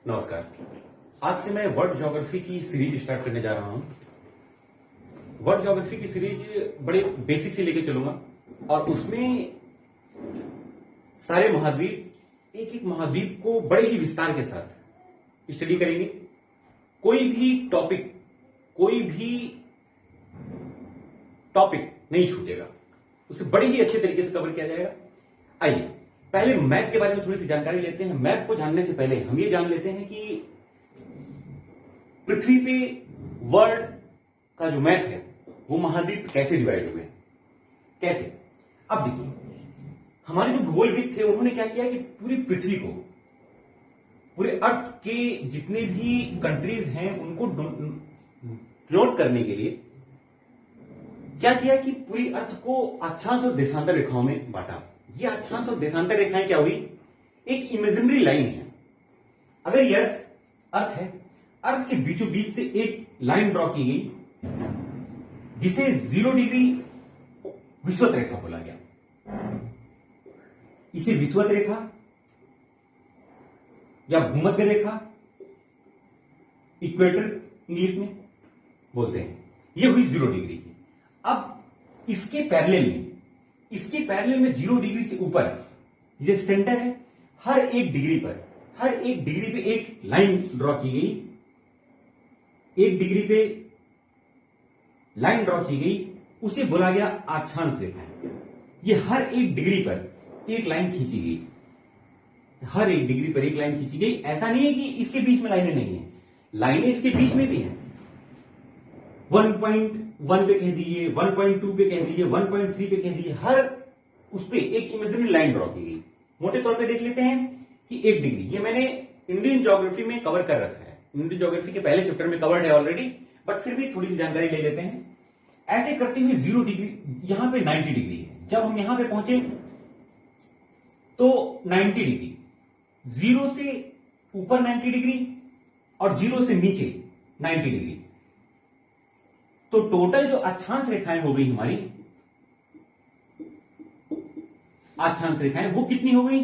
नमस्कार। आज से मैं वर्ल्ड ज्योग्राफी की सीरीज स्टार्ट करने जा रहा हूं। वर्ल्ड ज्योग्राफी की सीरीज बड़े बेसिक से लेके चलूंगा और उसमें सारे महाद्वीप, एक एक महाद्वीप को बड़े ही विस्तार के साथ स्टडी करेंगे। कोई भी टॉपिक नहीं छूटेगा, उसे बड़े ही अच्छे तरीके से कवर किया जाएगा। आइए पहले मैप के बारे में थोड़ी सी जानकारी लेते हैं। मैप को जानने से पहले हम ये जान लेते हैं कि पृथ्वी पे वर्ल्ड का जो मैप है वो महाद्वीप कैसे डिवाइड हुए, कैसे। अब देखिए, हमारे जो भूगोलविद थे उन्होंने क्या किया कि पूरी पृथ्वी को, पूरे अर्थ के जितने भी कंट्रीज हैं उनको नोट करने के लिए क्या किया कि पूरी अर्थ को अक्षांश और देशांतर रेखाओं में बांटा। ये अक्षांश और देशांतर रेखाएं क्या हुई, एक इमेजिनरी लाइन है। अगर ये अर्थ है, अर्थ के बीचों बीच से एक लाइन ड्रॉ की गई जिसे 0 डिग्री विषुवत रेखा बोला गया। इसे विषुवत रेखा या भूमध्य रेखा, इक्वेटर इंग्लिश में बोलते हैं, ये हुई 0 डिग्री की। अब इसके पैरेलल में 0 डिग्री से ऊपर ये सेंटर है, हर एक डिग्री पे एक लाइन ड्रॉ की गई। 1 डिग्री पे लाइन ड्रॉ की गई, उसे बोला गया अक्षांश रेखा। ये हर एक डिग्री पर एक लाइन खींची गई, हर एक डिग्री पर एक लाइन खींची गई। ऐसा नहीं है कि इसके बीच में लाइनें नहीं है, लाइनें इसके बीच में भी हैं। 1.1 पे कह दीजिए, 1.2 पे कह दीजिए, 1.3 पे कह दीजिए, हर उस पे एक इमेजिनरी लाइन ड्रॉ की गई। मोटे तौर पे देख लेते हैं कि 1 डिग्री, ये मैंने इंडियन ज्योग्राफी में कवर कर रखा है, इंडियन ज्योग्राफी के पहले चैप्टर में कवर्ड है ऑलरेडी, बट फिर भी थोड़ी सी जानकारी ले लेते हैं। ऐसे करते हुए 0 डिग्री, यहां पे 90 डिग्री है। जब हम यहां पे पहुंचे तो 90 डिग्री, 0 से ऊपर 90 डिग्री और 0 से नीचे 90 डिग्री। तो टोटल जो अक्षांश रेखाएं हो गई हमारी, अक्षांश रेखाएं वो कितनी हो गई,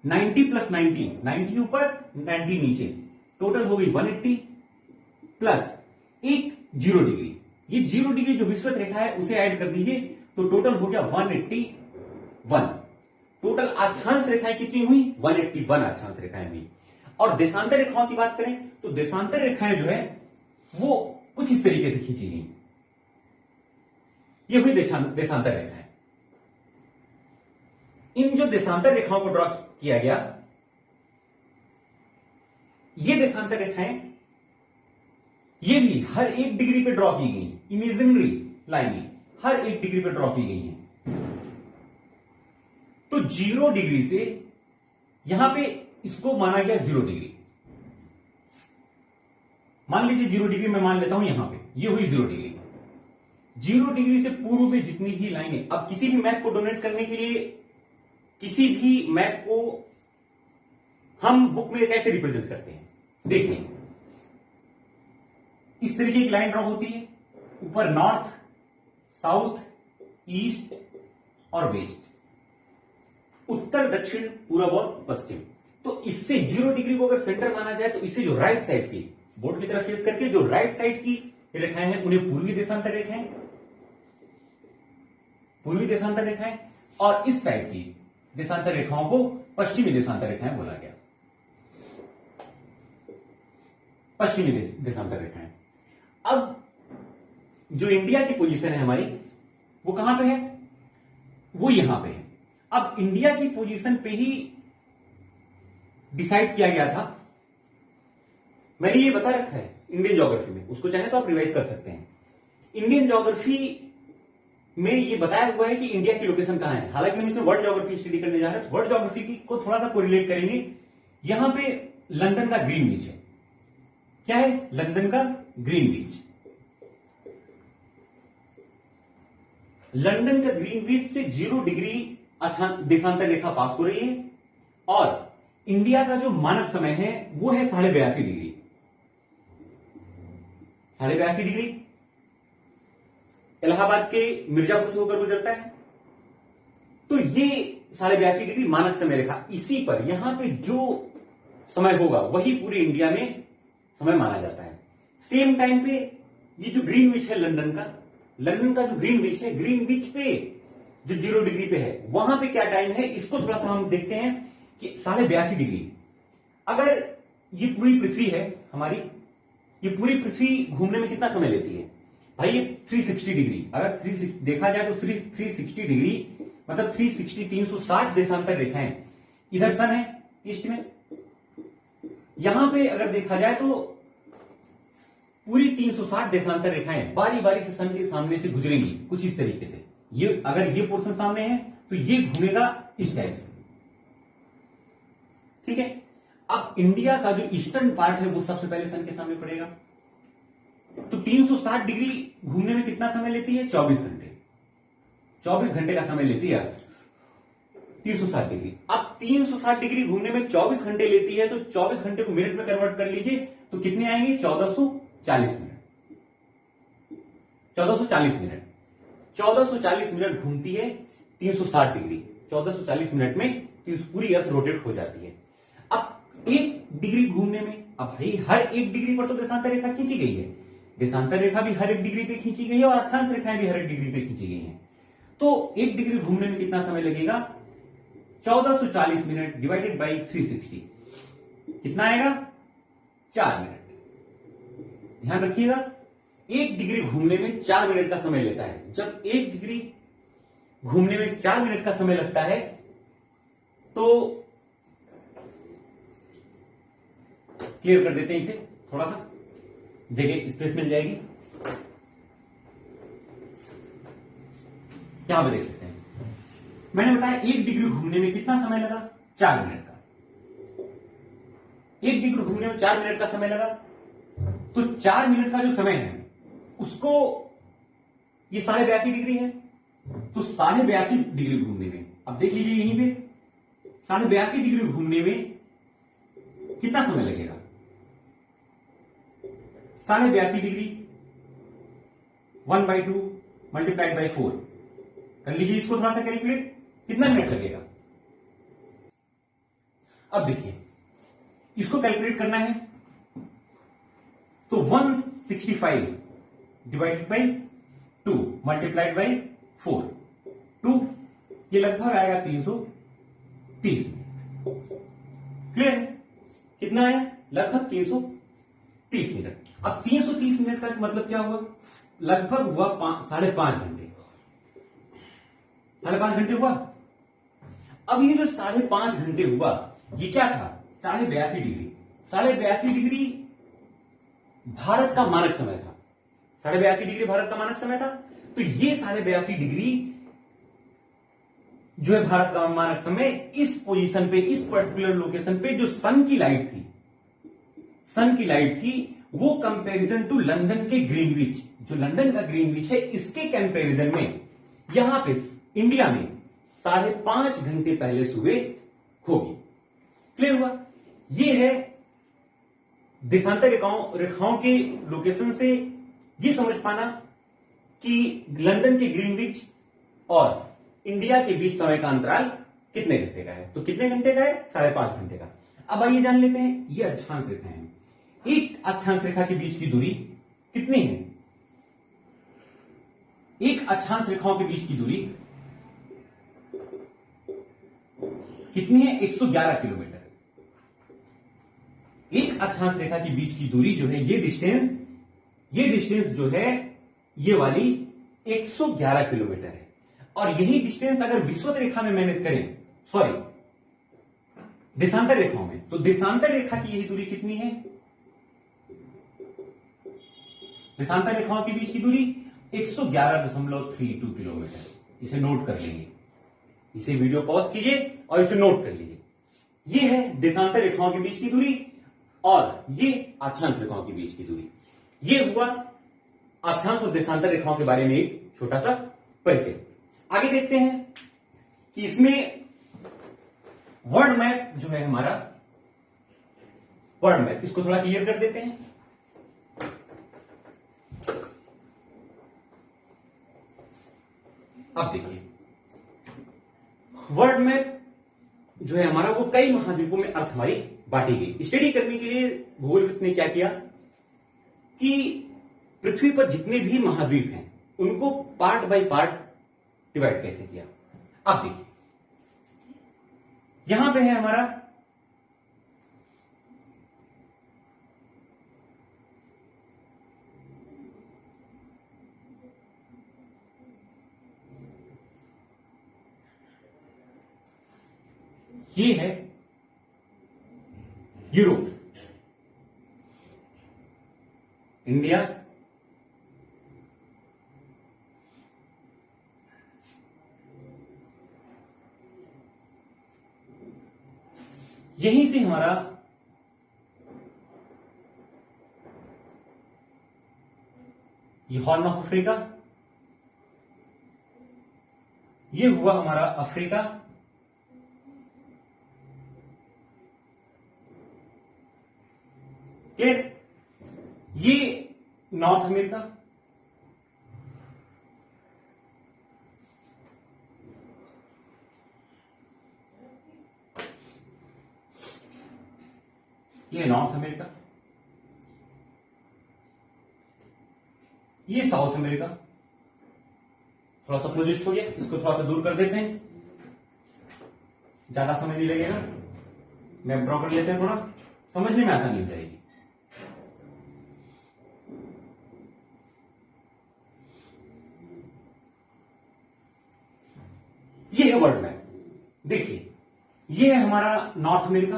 90 प्लस 90, 90 ऊपर 90 नीचे, टोटल हो गई 180 प्लस एक 0 डिग्री। ये 0 डिग्री जो विषुवत रेखा है उसे ऐड कर दीजिए तो टोटल हो गया 181। टोटल अक्षांश रेखाएं कितनी हुई, 181 अक्षांश रेखाएं हुई। और देशांतर रेखाओं की बात करें तो देशांतर रेखाएं जो है वो कुछ इस तरीके से खींची गई। ये हुई देशांतर रेखाएं। इन जो देशांतर रेखाओं को ड्रॉ किया गया, ये देशांतर रेखाएं ये भी हर एक डिग्री पे ड्रॉ की गई, इमेजिनरी लाइन हर एक डिग्री पे ड्रॉ की गई है। तो 0 डिग्री से यहां पे इसको माना गया 0 डिग्री। मान लीजिए 0 डिग्री मैं मान लेता हूं यहां पे, ये हुई 0 डिग्री। 0 डिग्री से पूर्व में जितनी भी लाइनें, अब किसी भी मैप को डोनेट करने के लिए, किसी भी मैप को हम बुक में कैसे रिप्रेजेंट करते हैं, देखिए इस तरीके की लाइन ड्रॉ होती है। ऊपर नॉर्थ, साउथ, ईस्ट और वेस्ट, उत्तर, दक्षिण, पूर्व और पश्चिम। तो इससे 0 डिग्री को अगर सेंटर माना जाए तो इससे जो राइट साइड की, बोर्ड की तरफ फेस करके जो राइट साइड की रेखाएं हैं उन्हें पूर्वी देशांतर रेखाएं, पूर्वी देशांतर रेखाएं, और इस साइड की देशांतर रेखाओं को पश्चिमी देशांतर रेखाएं बोला गया, पश्चिमी देशांतर रेखाएं। अब जो इंडिया की पोजीशन है हमारी, वो कहां पे है, वो यहां पे है। अब इंडिया की पोजीशन पे ही डिसाइड किया गया था, मैंने ये बता रखा है इंडियन ज्योग्राफी में, उसको चाहे तो आप रिवाइज कर सकते हैं। इंडियन ज्योग्राफी में ये बताया हुआ है कि इंडिया की लोकेशन कहां है। हालांकि हम इसमें वर्ल्ड ज्योग्राफी स्टडी करने जा रहे हैं, तो वर्ल्ड ज्योग्राफी को थोड़ा सा कोरिलेट करेंगे। यहां पे लंदन का ग्रीन बीच है। क्या है, लंदन का ग्रीन बीच। लंदन का ग्रीन बीच से 0 डिग्री देशांतर रेखा पास हो रही है और इंडिया का जो मानक समय है वो है 82.5 डिग्री, 82.5 डिग्री। इलाहाबाद के मिर्जापुर से होकर गुजरता है। तो ये 82.5 डिग्री मानक समय रेखा, इसी पर यहां पे जो समय होगा वही पूरे इंडिया में समय माना जाता है। सेम टाइम पे ये जो ग्रीनविच है लंदन का जो ग्रीनविच है, ग्रीनविच पे जो 0 डिग्री पे है, वहां पे क्या टाइम है इसको थोड़ा सा हम देखते हैं कि 82.5 डिग्री। अगर ये पूरी पृथ्वी है हमारी, ये पूरी पृथ्वी घूमने में कितना समय लेती है भाई? ये 360 डिग्री, अगर 360 देखा जाए तो 360 डिग्री मतलब 360 देशांतर रेखाएं। इधर सन है ईस्ट में, यहां पे अगर देखा जाए तो पूरी 360 देशांतर रेखाएं बारी बारी से सन के सामने से गुजरेंगी कुछ इस तरीके से। ये अगर ये पोर्शन सामने है तो ये घूमेगा इस टाइप से, ठीक है। अब इंडिया का जो ईस्टर्न पार्ट है वो सबसे पहले सन के सामने पड़ेगा। तो 360 डिग्री घूमने में कितना समय लेती है? 24 घंटे। 24 घंटे का समय लेती है 360 डिग्री। अब 360 डिग्री घूमने में 24 घंटे लेती है, तो 24 घंटे को मिनट में कन्वर्ट कर लीजिए तो कितने आएंगे? 1440 मिनट। 1440 मिनट 1440 मिनट घूमती है 360 डिग्री। 1440 मिनट में पूरी अर्थ रोटेट हो जाती है। अब 1 डिग्री घूमने में, अब भाई हर 1 डिग्री पर तो देशांतर रेखा खींची गई है, देशांतर रेखा भी हर 1 डिग्री पे खींची गई है और अक्षांश रेखाएं भी हर 1 डिग्री पे खींची गई हैं। तो 1 डिग्री घूमने में कितना समय लगेगा? 1440 मिनट डिवाइडेड बाई 360 कितना आएगा? 4 मिनट। ध्यान रखिएगा 1 डिग्री घूमने में 4 मिनट का समय लेता है। जब 1 डिग्री घूमने में 4 मिनट का समय लगता है तो क्लियर कर देते हैं इसे, थोड़ा सा जगह स्पेस मिल जाएगी। यहां पे देख सकते हैं, मैंने बताया 1 डिग्री घूमने में कितना समय लगा? 4 मिनट का। 1 डिग्री घूमने में 4 मिनट का समय लगा, तो 4 मिनट का जो समय है उसको, ये 82.5 डिग्री है, तो 82.5 डिग्री घूमने में, अब देख लीजिए यहीं पे 82.5 डिग्री घूमने में कितना समय लगेगा? 82.5 डिग्री 1/2 मल्टीप्लाइड बाई 4 कर लीजिए इसको थोड़ा सा कैलकुलेट, कितना मिनट लगेगा? अब देखिए इसको कैलकुलेट करना है तो 165 डिवाइडेड बाई 2 मल्टीप्लाइड बाई 4, 2 ये लगभग आएगा 330 मिनट। क्लियर है? कितना आया? लगभग 330 मिनट। अब 330 मिनट का मतलब क्या हुआ? लगभग हुआ 5.5 घंटे। 5.5 घंटे हुआ। अब ये जो 5.5 घंटे हुआ ये क्या था? 82.5 डिग्री। 82.5 डिग्री भारत का मानक समय था। 82.5 डिग्री भारत का मानक समय था। तो ये 82.5 डिग्री जो है भारत का मानक समय, इस पोजीशन पे, इस पर्टिकुलर लोकेशन पे जो सन की लाइट थी वो कंपैरिजन टू लंदन के ग्रीनविच, जो लंदन का ग्रीनविच है इसके कंपैरिजन में यहां पे इंडिया में 5.5 घंटे पहले सुबह होगी। क्लियर हुआ? ये है देशांतर रेखाओं के लोकेशन से ये समझ पाना कि लंदन के ग्रीनविच और इंडिया के बीच समय का अंतराल कितने घंटे का है। तो कितने घंटे का है? 5.5 घंटे का। अब आइए जान लेते हैं ये अक्षांश रेखाएं हैं। एक अक्षांश रेखा के बीच की दूरी कितनी है? एक अक्षांश रेखाओं के बीच की दूरी कितनी है? 111 किलोमीटर। एक अक्षांश रेखा के बीच की दूरी जो है, ये डिस्टेंस जो है ये वाली 111 किलोमीटर है। और यही डिस्टेंस अगर विषुवत रेखा में मैनेज करें, सॉरी देशांतर रेखाओं में, तो देशांतर रेखा की यही दूरी कितनी है? देशांतर रेखाओं के बीच की दूरी 111.32 किलोमीटर। इसे नोट कर लेंगे, इसे वीडियो पॉज कीजिए और इसे नोट कर लीजिए। ये है देशांतर रेखाओं के बीच की दूरी और ये अक्षांश रेखाओं के बीच की दूरी। ये हुआ अक्षांश और देशांतर रेखाओं के बारे में एक छोटा सा परिचय। आगे देखते हैं कि इसमें वर्ल्ड मैप जो है हमारा, वर्ल्ड मैप, इसको थोड़ा क्लियर कर देते हैं। अब देखिए वर्ल्ड मैप जो है हमारा वो कई महाद्वीपों में अर्थ हमारी बांटी गई। स्टडी करने के लिए भूगोलविद ने क्या किया कि पृथ्वी पर जितने भी महाद्वीप हैं उनको पार्ट बाय पार्ट डिवाइड कैसे किया। अब देखिए यहां पे है हमारा ये है यूरोप, इंडिया, यहीं से हमारा ये हॉर्न ऑफ अफ्रीका, ये हुआ हमारा अफ्रीका, क्लियर। ये नॉर्थ अमेरिका, ये नॉर्थ अमेरिका, ये साउथ अमेरिका। थोड़ा सा प्रोजेक्ट हो गया, इसको थोड़ा सा दूर कर देते हैं, ज्यादा समय नहीं लगेगा। मैप ड्रॉ कर लेते हैं, थोड़ा समझने में आसानी हो जाएगी। ये है वर्ल्ड मैप। देखिए ये है हमारा नॉर्थ अमेरिका,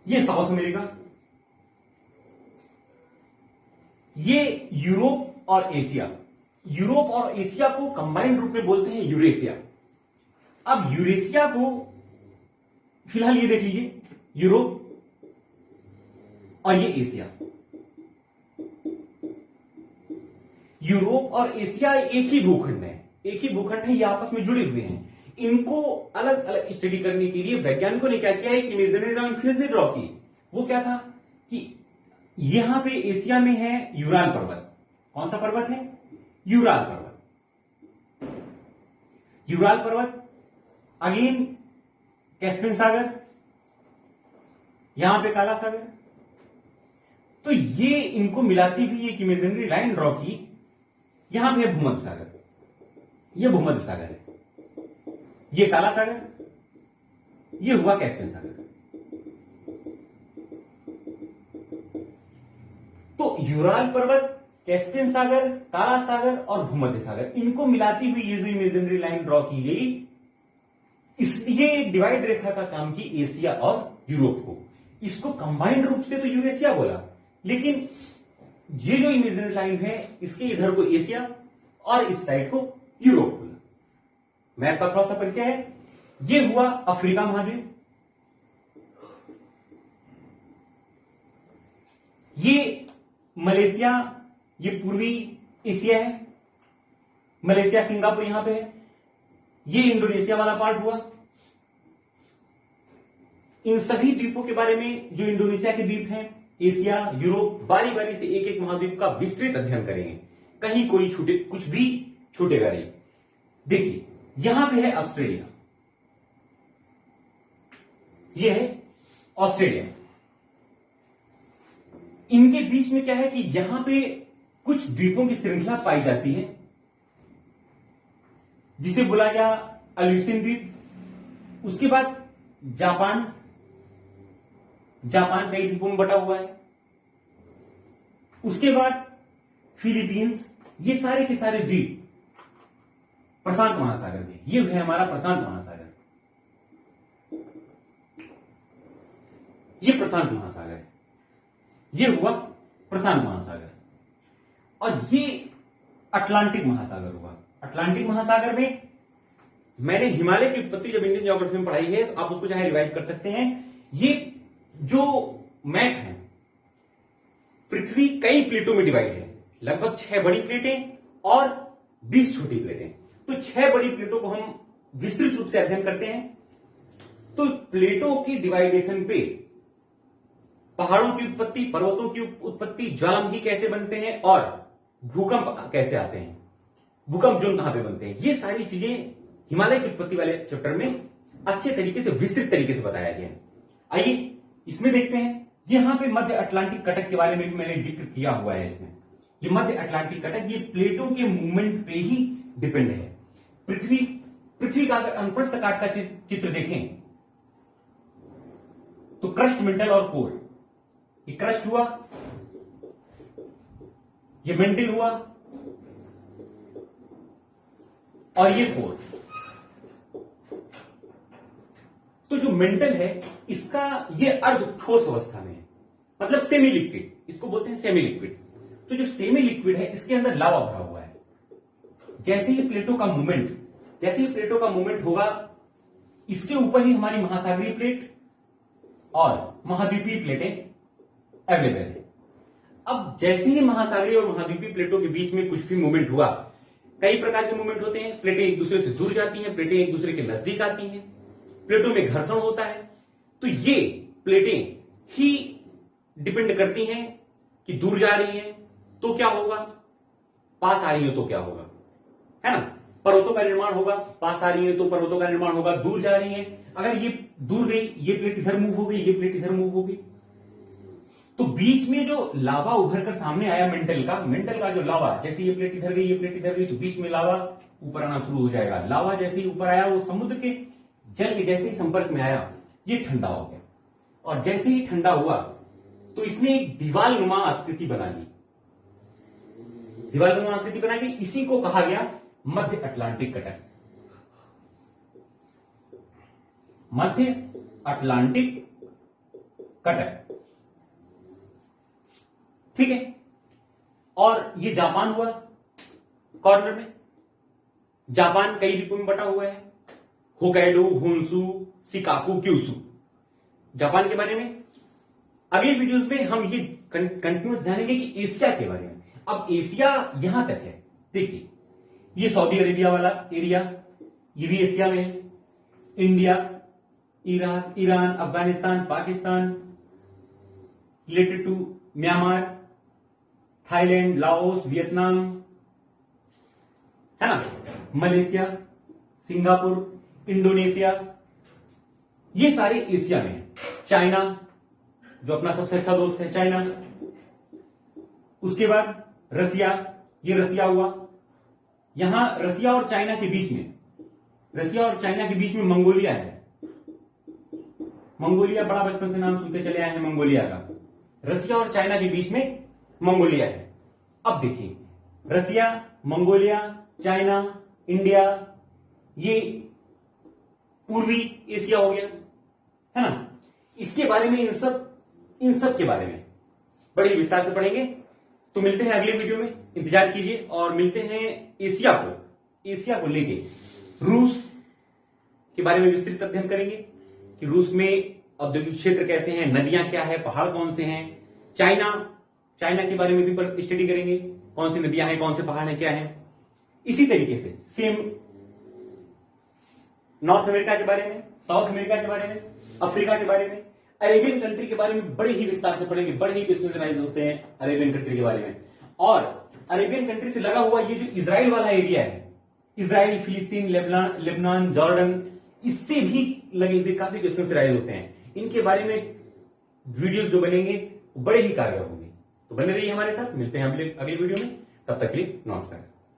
ये साउथ अमेरिका, ये यूरोप और एशिया। यूरोप और एशिया को कंबाइंड रूप में बोलते हैं यूरेशिया। अब यूरेशिया को फिलहाल ये देख लीजिए, यूरोप और ये एशिया। यूरोप और एशिया एक ही भूखंड है, एक ही भूखंड है, ये आपस में जुड़े हुए हैं। इनको अलग अलग स्टडी करने के लिए वैज्ञानिकों ने क्या किया, एक इमेजिनरी लाइन फिर से ड्रॉ की। वो क्या था कि यहां पे एशिया में है यूराल पर्वत। कौन सा पर्वत है? यूराल पर्वत। यूराल पर्वत, अगेन कैस्पियन सागर, यहां पे काला सागर। तो ये इनको मिलाती हुई एक इमेजिनरी लाइन ड्रॉ की। यहां पे है भूमध्य सागर, ये भूमध्य सागर है, ये काला सागर, ये हुआ कैस्पियन सागर। तो यूराल पर्वत, कैस्पियन सागर, काला सागर और भूमध्य सागर, इनको मिलाती हुई ये जो इमेजिनरी लाइन ड्रॉ की गई, इसलिए डिवाइड रेखा का काम की एशिया और यूरोप को। इसको कंबाइंड रूप से तो यूरेशिया बोला, लेकिन ये जो इमेजिनरी लाइन है इसके इधर को एशिया और इस साइड को यूरोप बोला। मैप का थोड़ा सा परिचय है। ये हुआ अफ्रीका महाद्वीप, ये मलेशिया, ये पूर्वी एशिया है। मलेशिया, सिंगापुर यहां पे है। ये इंडोनेशिया वाला पार्ट हुआ। इन सभी द्वीपों के बारे में, जो इंडोनेशिया के द्वीप हैं, एशिया, यूरोप, बारी बारी से एक एक महाद्वीप का विस्तृत अध्ययन करेंगे। कहीं कोई छूटे, कुछ भी छूटेगा नहीं। देखिए यहां पे है ऑस्ट्रेलिया, ये है ऑस्ट्रेलिया। इनके बीच में क्या है कि यहां पे कुछ द्वीपों की श्रृंखला पाई जाती है, जिसे बोला गया अल्यूसिन द्वीप। उसके बाद जापान, जापान कई द्वीपों में बटा हुआ है। उसके बाद फिलीपींस, ये सारे के सारे द्वीप प्रशांत महासागर में। ये है हमारा प्रशांत महासागर, ये प्रशांत महासागर है, ये हुआ प्रशांत महासागर। और ये अटलांटिक महासागर हुआ। अटलांटिक महासागर में मैंने हिमालय की उत्पत्ति जब इंडियन ज्योग्राफी में पढ़ाई है, तो आप उसको चाहे रिवाइज कर सकते हैं। ये जो मैप है, पृथ्वी कई प्लेटों में डिवाइड है, लगभग 6 बड़ी प्लेटें और 20 छोटी प्लेटें। तो 6 बड़ी प्लेटों को हम विस्तृत रूप से अध्ययन करते हैं। तो प्लेटों की डिवाइडेशन पे पहाड़ों की उत्पत्ति, पर्वतों की उत्पत्ति, ज्वालामुखी कैसे बनते हैं और भूकंप कैसे आते हैं, भूकंप जोन कहां पे बनते हैं, ये सारी चीजें हिमालय की उत्पत्ति वाले चैप्टर में अच्छे तरीके से विस्तृत तरीके से बताया गया है। आइए इसमें देखते हैं। यहां पे मध्य अटलांटिक कटक के बारे में भी मैंने जिक्र किया हुआ है। इसमें ये मध्य अटलांटिक कटक ये प्लेटों के मूवमेंट पे ही डिपेंड है। पृथ्वी का अगर अनुप्रस्थ काट का चित्र देखें तो क्रस्ट, मेंटल और कोर, ये क्रस्ट हुआ, ये मेंटल हुआ और ये कोर। तो जो मेंटल है इसका ये अर्ध ठोस अवस्था में है, मतलब सेमी लिक्विड, इसको बोलते हैं सेमी लिक्विड। तो जो सेमी लिक्विड है इसके अंदर लावा भरा हुआ है। जैसे ही प्लेटों का मूवमेंट होगा, इसके ऊपर ही हमारी महासागरीय प्लेट और महाद्वीपीय प्लेटें अवेलेबल है। अब जैसे ही महासागरीय और महाद्वीपीय प्लेटों के बीच में कुछ भी मूवमेंट हुआ, कई प्रकार के मूवमेंट होते हैं। प्लेटें एक दूसरे से दूर जाती हैं, प्लेटें एक दूसरे के नजदीक आती हैं, प्लेटों में घर्षण होता है। तो ये प्लेटें ही डिपेंड करती हैं कि दूर जा रही हैं तो क्या होगा, पास आ रही है तो क्या होगा, है ना। पर्वतों का निर्माण होगा, पास आ रही है तो पर्वतों का निर्माण होगा, दूर जा रही है, अगर ये दूर गई, ये प्लेट इधर मूव हो गई, ये प्लेट इधर मूव हो गई, तो बीच में जो लावा उभर कर सामने आया मेंटल का जो लावा, जैसे ये प्लेट इधर गई, ये प्लेट इधर गई, तो बीच में लावा ऊपर आना शुरू हो जाएगा। लावा जैसे ही ऊपर आया, वो समुद्र के जल के जैसे ही संपर्क में आया, ये ठंडा हो गया, और जैसे ही ठंडा हुआ तो इसने एक दीवालनुमा आकृति बना ली। दीवालनुमा आकृति बना ली, इसी को कहा गया मध्य अटलांटिक कटक। मध्य अटलांटिक कटक, ठीक है। और ये जापान हुआ कॉर्नर में। जापान कई द्वीपों में बटा हुआ है, Hokkaido, Honshu, Chicago, Kyushu. Japan के बारे में अगले वीडियोस में हम ये कंटिन्यूस जानेंगे कि एशिया के बारे में। अब एशिया यहां तक है, देखिए ये सऊदी अरेबिया वाला एरिया, ये भी एशिया में है। India, Iraq, Iran, Afghanistan, Pakistan, related to Myanmar, Thailand, Laos, Vietnam, है ना, मलेशिया, सिंगापुर, इंडोनेशिया, ये सारे एशिया में है। चाइना, जो अपना सबसे अच्छा दोस्त है चाइना, उसके बाद रसिया, ये रसिया हुआ। यहां रसिया और चाइना के बीच में मंगोलिया है। मंगोलिया बड़ा बचपन से नाम सुनते चले आए हैं मंगोलिया का। रसिया और चाइना के बीच में मंगोलिया है। अब देखिए, रसिया, मंगोलिया, चाइना, इंडिया, ये पूर्वी एशिया हो गया, है ना। इसके बारे में, इन सब के बारे में बड़े विस्तार से पढ़ेंगे। तो मिलते हैं अगले वीडियो में, इंतजार कीजिए। और मिलते हैं एशिया को लेके रूस के बारे में विस्तृत अध्ययन करेंगे कि रूस में औद्योगिक क्षेत्र कैसे हैं, नदियां क्या है, पहाड़ कौन से हैं। चाइना के बारे में भी स्टडी करेंगे, कौन सी नदियां हैं, कौन से पहाड़ हैं, क्या है। इसी तरीके से सेम नॉर्थ अमेरिका के बारे में, साउथ अमेरिका के बारे में, अफ्रीका के बारे में, अरेबियन कंट्री के बारे में बड़े ही विस्तार से पढ़ेंगे। बड़े ही क्वेश्चन होते हैं अरेबियन कंट्री के बारे में। और अरेबियन कंट्री से लगा हुआ ये जो इजराइल वाला एरिया है, इजराइल, फिलिस्तीन, लेबनान, जॉर्डन, इससे भी लगे हुए काफी क्वेश्चन राइज होते हैं। इनके बारे में वीडियोस जो बनेंगे बड़े ही कारगर होंगे। तो बने रहिए हमारे साथ, मिलते हैं अगले वीडियो में। तब तक के लिए नमस्कार।